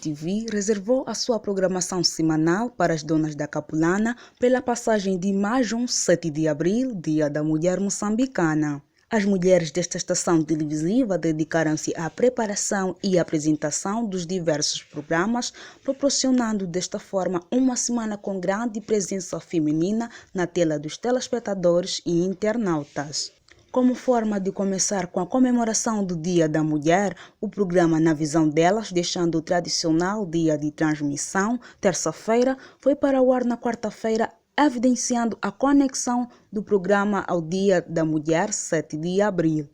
GMTV reservou a sua programação semanal para as donas da Capulana pela passagem de mais um 7 de abril, Dia da Mulher Moçambicana. As mulheres desta estação televisiva dedicaram-se à preparação e apresentação dos diversos programas, proporcionando desta forma uma semana com grande presença feminina na tela dos telespectadores e internautas. Como forma de começar com a comemoração do Dia da Mulher, o programa Na Visão Delas, deixando o tradicional dia de transmissão, terça-feira, foi para o ar na quarta-feira, evidenciando a conexão do programa ao Dia da Mulher, 7 de abril.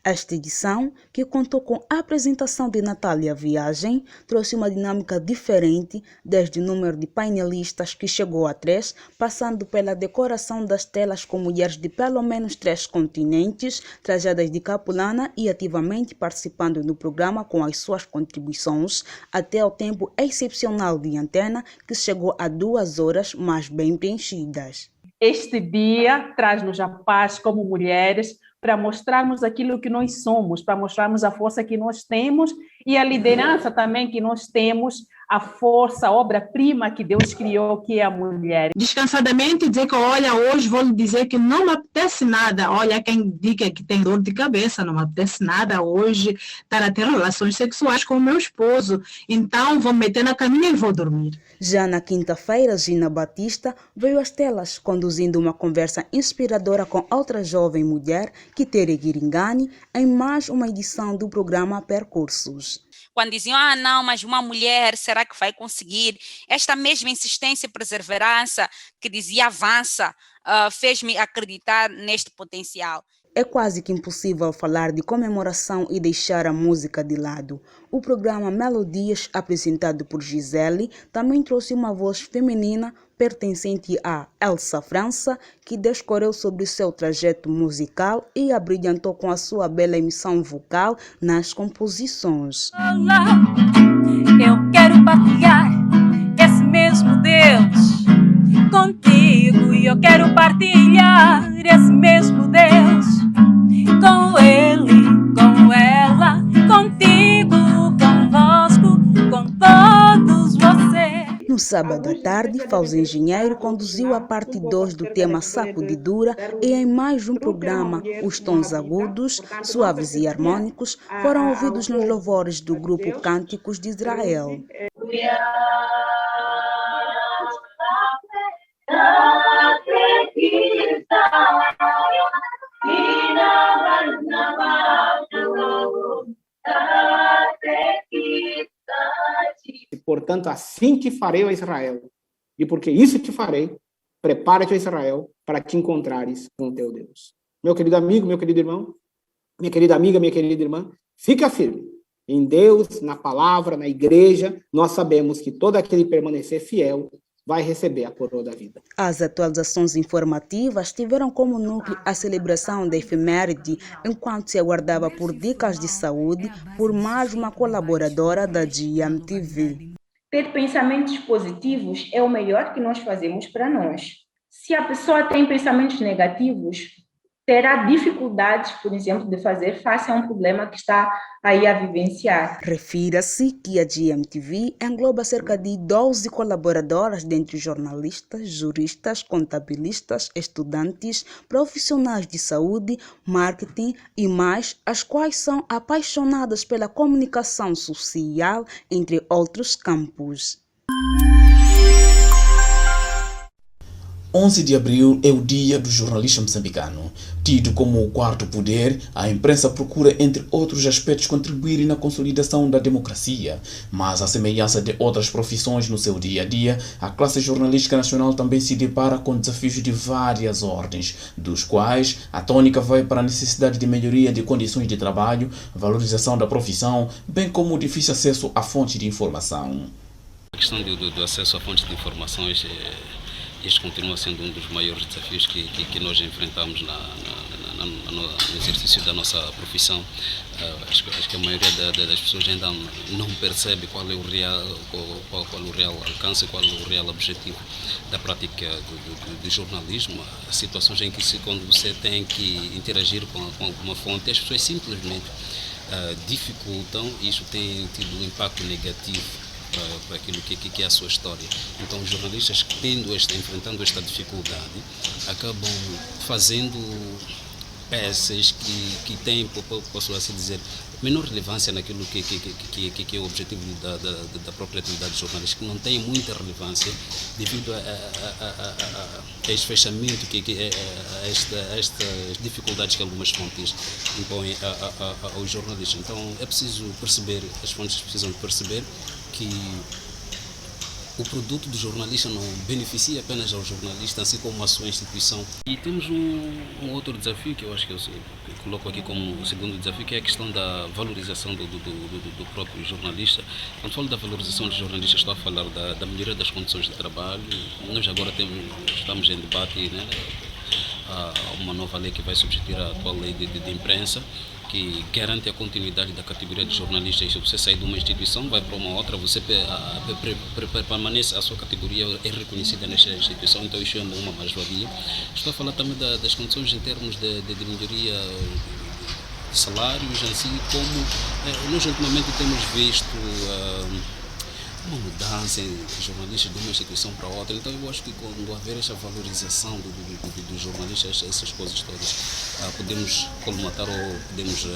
Esta edição, que contou com a apresentação de Natália Viagem, trouxe uma dinâmica diferente, desde o número de painelistas que chegou a 3, passando pela decoração das telas com mulheres de pelo menos 3 continentes, trajadas de Capulana e ativamente participando no programa com as suas contribuições, até o tempo excepcional de antena, que chegou a 2 horas, mas bem preenchidas. Este dia traz-nos a paz como mulheres, para mostrarmos aquilo que nós somos, para mostrarmos a força que nós temos e a liderança também que nós temos, a força, a obra-prima que Deus criou, que é a mulher. Descansadamente dizer que, olha, hoje vou lhe dizer que não me apetece nada. Olha, quem diga que tem dor de cabeça, não me apetece nada hoje estar a ter relações sexuais com o meu esposo. Então, vou me meter na caminha e vou dormir. Já na quinta-feira, Gina Batista veio às telas, conduzindo uma conversa inspiradora com outra jovem mulher, Kitere Giringani, em mais uma edição do programa Percursos. Quando diziam, não, mas uma mulher, será que vai conseguir? Esta mesma insistência e perseverança que dizia avança, fez-me acreditar neste potencial. É quase que impossível falar de comemoração e deixar a música de lado. O programa Melodias, apresentado por Gisele, também trouxe uma voz feminina pertencente a Elsa França, que descorreu sobre o seu trajeto musical e abrilhantou com a sua bela emissão vocal nas composições. Olá, eu quero partilhar esse mesmo Deus contigo e eu quero partilhar esse mesmo Deus com ele, com ela, contigo, convosco, com todos vocês. No sábado à tarde, Fauzi Engenheiro conduziu a parte 2 do tema Sacudidura e em mais um programa, os tons agudos, suaves e harmônicos foram ouvidos nos louvores do grupo Cânticos de Israel. E, portanto, assim te farei, ó Israel, e porque isso te farei, prepara-te, ó Israel, para te encontrares com o teu Deus. Meu querido amigo, meu querido irmão, minha querida amiga, minha querida irmã, fica firme. Em Deus, na palavra, na igreja, nós sabemos que todo aquele permanecer fiel vai receber a coroa da vida. As atualizações informativas tiveram como núcleo a celebração da efeméride, enquanto se aguardava por dicas de saúde por mais uma colaboradora da GMTV. Ter pensamentos positivos é o melhor que nós fazemos para nós. Se a pessoa tem pensamentos negativos, terá dificuldades, por exemplo, de fazer face a um problema que está aí a vivenciar. Refira-se que a GMTV engloba cerca de 12 colaboradoras, dentre jornalistas, juristas, contabilistas, estudantes, profissionais de saúde, marketing e mais, as quais são apaixonadas pela comunicação social, entre outros campos. 11 de abril é o Dia do Jornalista Moçambicano. Tido como o quarto poder, a imprensa procura, entre outros aspectos, contribuir na consolidação da democracia. Mas, à semelhança de outras profissões no seu dia a dia, a classe jornalística nacional também se depara com desafios de várias ordens, dos quais a tônica vai para a necessidade de melhoria de condições de trabalho, valorização da profissão, bem como o difícil acesso à fonte de informação. A questão do acesso à fonte de informações este continua sendo um dos maiores desafios que nós enfrentamos no exercício da nossa profissão. Acho que a maioria das pessoas ainda não percebe qual é o real alcance, qual é o real objetivo da prática do jornalismo. Há situações em que quando você tem que interagir com uma fonte, as pessoas simplesmente dificultam, e isso tem tido um impacto negativo para aquilo que é a sua história. Então, os jornalistas enfrentando esta dificuldade acabam fazendo peças que têm, posso assim dizer, menor relevância naquilo que é o objetivo da própria atividade jornalística, que não tem muita relevância devido a este fechamento, a estas dificuldades que algumas fontes impõem aos jornalistas. Então é preciso perceber, as fontes precisam perceber que o produto do jornalista não beneficia apenas ao jornalista, assim como a sua instituição. E temos um outro desafio que eu acho que eu coloco aqui como o segundo desafio, que é a questão da valorização do próprio jornalista. Quando falo da valorização do jornalista, estou a falar da melhoria das condições de trabalho. Nós agora estamos em debate, né, uma nova lei que vai substituir a atual lei de imprensa, que garante a continuidade da categoria de jornalista. E se você sair de uma instituição, vai para uma outra, você permanece, a sua categoria é reconhecida nesta instituição, então isso é uma mais-valia. Estou a falar também das condições em termos de melhoria de salários, assim como nós ultimamente temos visto uma mudança em jornalistas de uma instituição para outra. Então eu acho que quando haver essa valorização do jornalista, essas coisas todas, podemos colmatar ou podemos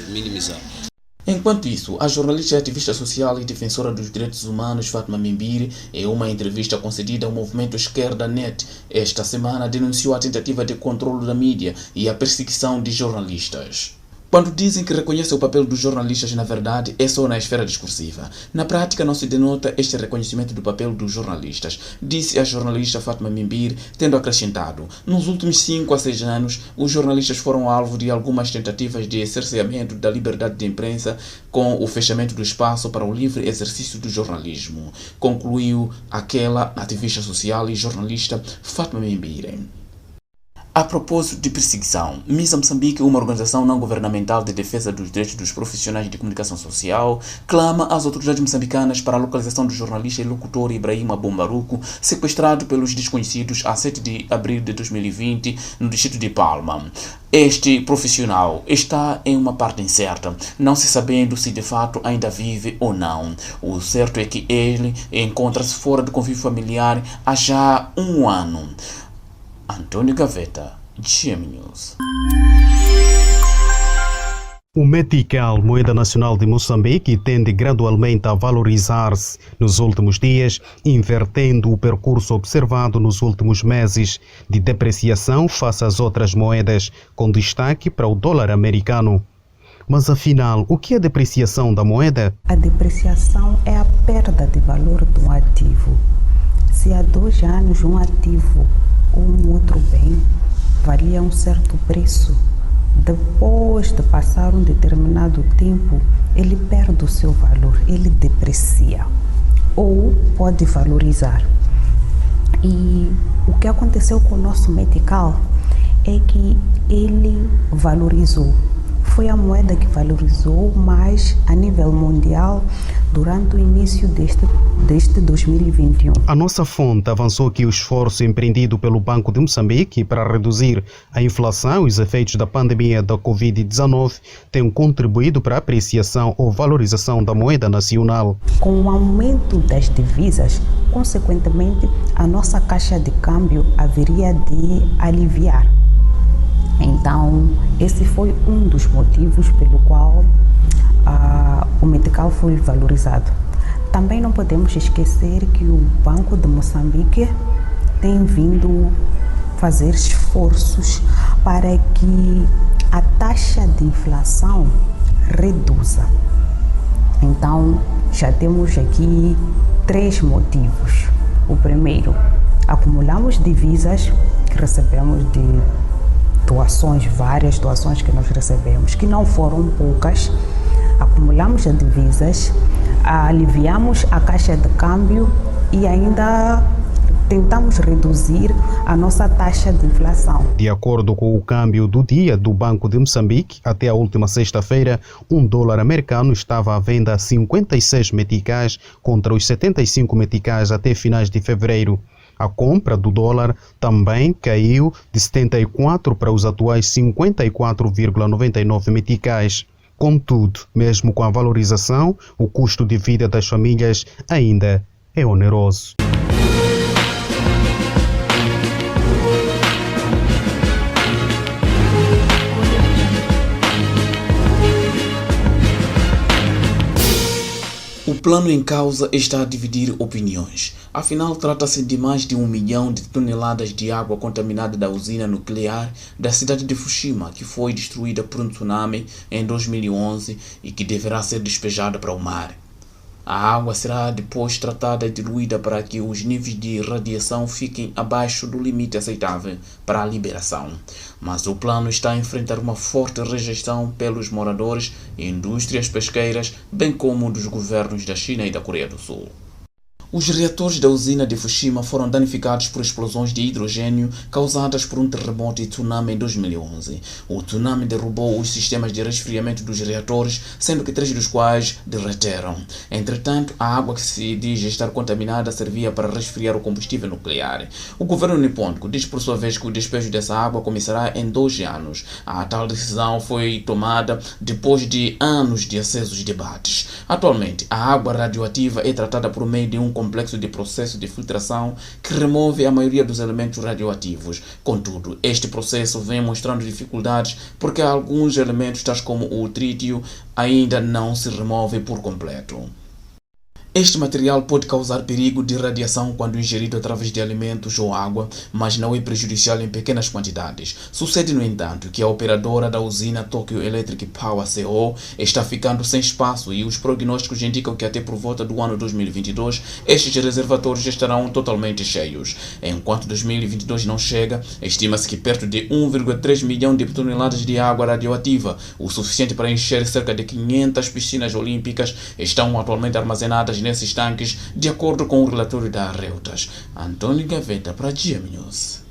minimizar. Enquanto isso, a jornalista e ativista social e defensora dos direitos humanos Fatma Mimbiri, em uma entrevista concedida ao movimento Esquerda Net esta semana, denunciou a tentativa de controle da mídia e a perseguição de jornalistas. Quando dizem que reconhecem o papel dos jornalistas, na verdade, é só na esfera discursiva. Na prática, não se denota este reconhecimento do papel dos jornalistas, disse a jornalista Fatma Mimbiri, tendo acrescentado: nos últimos 5 a 6 anos, os jornalistas foram alvo de algumas tentativas de cerceamento da liberdade de imprensa com o fechamento do espaço para o livre exercício do jornalismo, concluiu aquela ativista social e jornalista Fatma Mimbiri. A propósito de perseguição, Misa Moçambique, uma organização não governamental de defesa dos direitos dos profissionais de comunicação social, clama às autoridades moçambicanas para a localização do jornalista e locutor Ibrahim Abombaruco, sequestrado pelos desconhecidos a 7 de abril de 2020 no distrito de Palma. Este profissional está em uma parte incerta, não se sabendo se de fato ainda vive ou não. O certo é que ele encontra-se fora do convívio familiar há já 1 ano. Antônio Gaveta, GM News. O metical, moeda nacional de Moçambique, tende gradualmente a valorizar-se nos últimos dias, invertendo o percurso observado nos últimos meses de depreciação face às outras moedas, com destaque para o dólar americano. Mas afinal, o que é a depreciação da moeda? A depreciação é a perda de valor de um ativo. Se há 2 anos um ativo ou um outro bem valia um certo preço, depois de passar um determinado tempo, ele perde o seu valor, ele deprecia ou pode valorizar. E o que aconteceu com o nosso metical é que ele valorizou. Foi a moeda que valorizou mais a nível mundial durante o início deste 2021. A nossa fonte avançou que o esforço empreendido pelo Banco de Moçambique para reduzir a inflação e os efeitos da pandemia da Covid-19 tem contribuído para a apreciação ou valorização da moeda nacional. Com o aumento das divisas, consequentemente, a nossa caixa de câmbio haveria de aliviar. Então, esse foi um dos motivos pelo qual o metical foi valorizado. Também não podemos esquecer que o Banco de Moçambique tem vindo fazer esforços para que a taxa de inflação reduza. Então, já temos aqui 3 motivos. O primeiro, acumulamos divisas que recebemos de doações, várias doações que nós recebemos, que não foram poucas. Acumulamos as divisas, aliviamos a caixa de câmbio e ainda tentamos reduzir a nossa taxa de inflação. De acordo com o câmbio do dia do Banco de Moçambique, até a última sexta-feira, $1 americano estava à venda a 56 meticais contra os 75 meticais até finais de fevereiro. A compra do dólar também caiu de 74 para os atuais 54,99 meticais. Contudo, mesmo com a valorização, o custo de vida das famílias ainda é oneroso. O plano em causa está a dividir opiniões. Afinal, trata-se de mais de 1 milhão de toneladas de água contaminada da usina nuclear da cidade de Fukushima, que foi destruída por um tsunami em 2011 e que deverá ser despejada para o mar. A água será depois tratada e diluída para que os níveis de radiação fiquem abaixo do limite aceitável para a liberação. Mas o plano está a enfrentar uma forte rejeição pelos moradores e indústrias pesqueiras, bem como dos governos da China e da Coreia do Sul. Os reatores da usina de Fukushima foram danificados por explosões de hidrogênio causadas por um terremoto e tsunami em 2011. O tsunami derrubou os sistemas de resfriamento dos reatores, sendo que 3 dos quais derreteram. Entretanto, a água que se diz estar contaminada servia para resfriar o combustível nuclear. O governo nipônico diz por sua vez que o despejo dessa água começará em 2 anos. A tal decisão foi tomada depois de anos de acesos debates. Atualmente, a água radioativa é tratada por meio de um complexo de processo de filtração que remove a maioria dos elementos radioativos. Contudo, este processo vem mostrando dificuldades porque alguns elementos, tais como o trítio, ainda não se removem por completo. Este material pode causar perigo de radiação quando ingerido através de alimentos ou água, mas não é prejudicial em pequenas quantidades. Sucede, no entanto, que a operadora da usina Tokyo Electric Power Co. está ficando sem espaço e os prognósticos indicam que até por volta do ano 2022 estes reservatórios estarão totalmente cheios. Enquanto 2022 não chega, estima-se que perto de 1,3 milhão de toneladas de água radioativa, o suficiente para encher cerca de 500 piscinas olímpicas, estão atualmente armazenadas nesses tanques, de acordo com o relatório da Reuters. Antônio Gaveta para GM News.